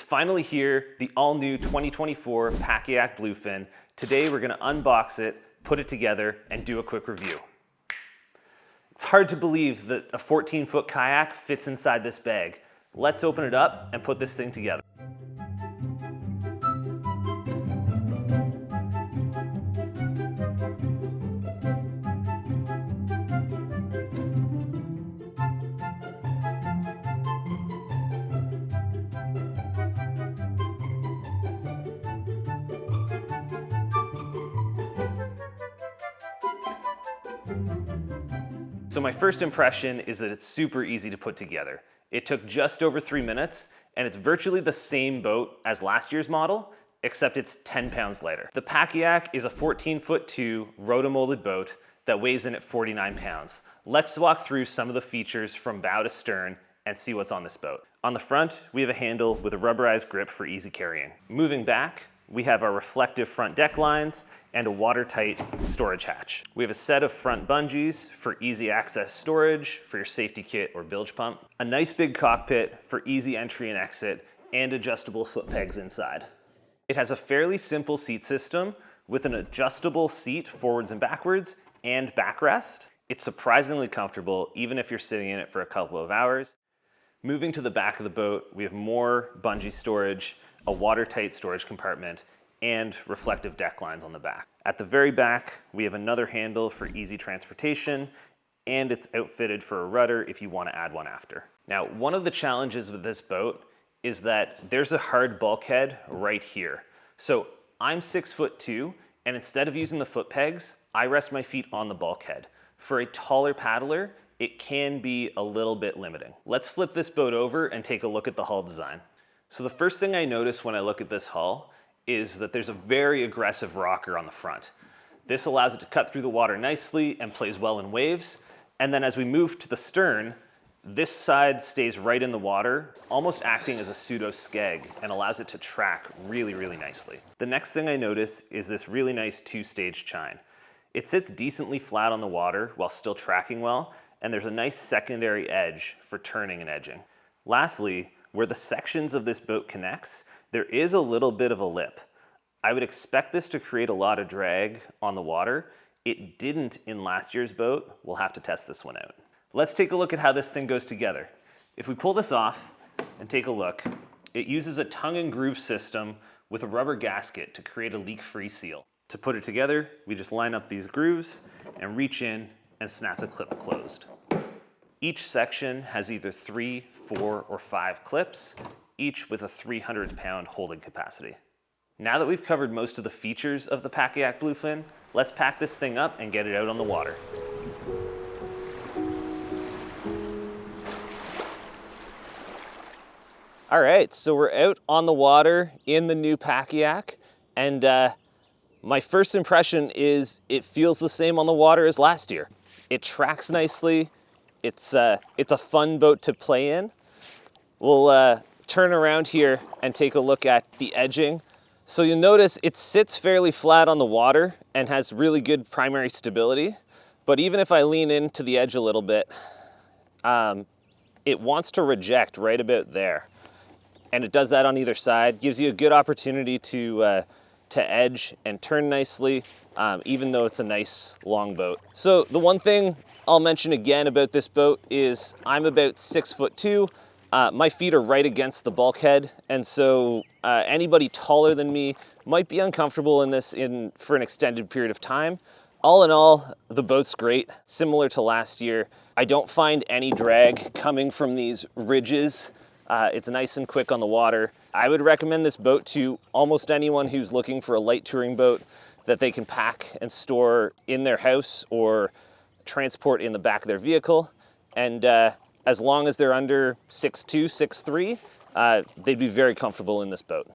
finally here, the all-new 2024 Pakayak Bluefin. Today we're going to unbox it, put it together, and do a quick review. It's hard to believe that a 14-foot kayak fits inside this bag. Let's open it up and put this thing together. So my first impression is that it's super easy to put together. It took just over 3 minutes, and it's virtually the same boat as last year's model, except it's 10 pounds lighter. The Pakayak is a 14'2" rotomolded boat that weighs in at 49 pounds. Let's walk through some of the features from bow to stern and see what's on this boat. On the front, we have a handle with a rubberized grip for easy carrying. Moving back, we have our reflective front deck lines and a watertight storage hatch. We have a set of front bungees for easy access storage for your safety kit or bilge pump. A nice big cockpit for easy entry and exit and adjustable foot pegs inside. It has a fairly simple seat system with an adjustable seat forwards and backwards and backrest. It's surprisingly comfortable even if you're sitting in it for a couple of hours. Moving to the back of the boat, we have more bungee storage, a watertight storage compartment, and reflective deck lines on the back. At the very back, we have another handle for easy transportation, and it's outfitted for a rudder if you want to add one after. Now, one of the challenges with this boat is that there's a hard bulkhead right here. So I'm 6'2", and instead of using the foot pegs, I rest my feet on the bulkhead. For a taller paddler, it can be a little bit limiting. Let's flip this boat over and take a look at the hull design. So the first thing I notice when I look at this hull is that there's a very aggressive rocker on the front. This allows it to cut through the water nicely and plays well in waves. And then as we move to the stern, this side stays right in the water, almost acting as a pseudo skeg and allows it to track really, really nicely. The next thing I notice is this really nice 2-stage chine. It sits decently flat on the water while still tracking well, and there's a nice secondary edge for turning and edging. Lastly, where the sections of this boat connects, there is a little bit of a lip. I would expect this to create a lot of drag on the water. It didn't in last year's boat. We'll have to test this one out. Let's take a look at how this thing goes together. If we pull this off and take a look, it uses a tongue and groove system with a rubber gasket to create a leak-free seal. To put it together, we just line up these grooves and reach in and snap the clip closed. Each section has either 3, 4, or 5 clips, each with a 300-pound holding capacity. Now that we've covered most of the features of the Pakayak Bluefin, let's pack this thing up and get it out on the water. All right, so we're out on the water in the new Pakayak, and my first impression is it feels the same on the water as last year. It tracks nicely. It's a fun boat to play in. We'll turn around here and take a look at the edging. So you'll notice it sits fairly flat on the water and has really good primary stability. But even if I lean into the edge a little bit, it wants to reject right about there. And it does that on either side. Gives you a good opportunity to edge and turn nicely, even though it's a nice long boat. So the one thing I'll mention again about this boat is I'm about 6'2". My feet are right against the bulkhead, and so anybody taller than me might be uncomfortable in this for an extended period of time. All in all, the boat's great, similar to last year. I don't find any drag coming from these ridges. It's nice and quick on the water. I would recommend this boat to almost anyone who's looking for a light touring boat that they can pack and store in their house or transport in the back of their vehicle. And as long as they're under 6'2", 6'3", they'd be very comfortable in this boat.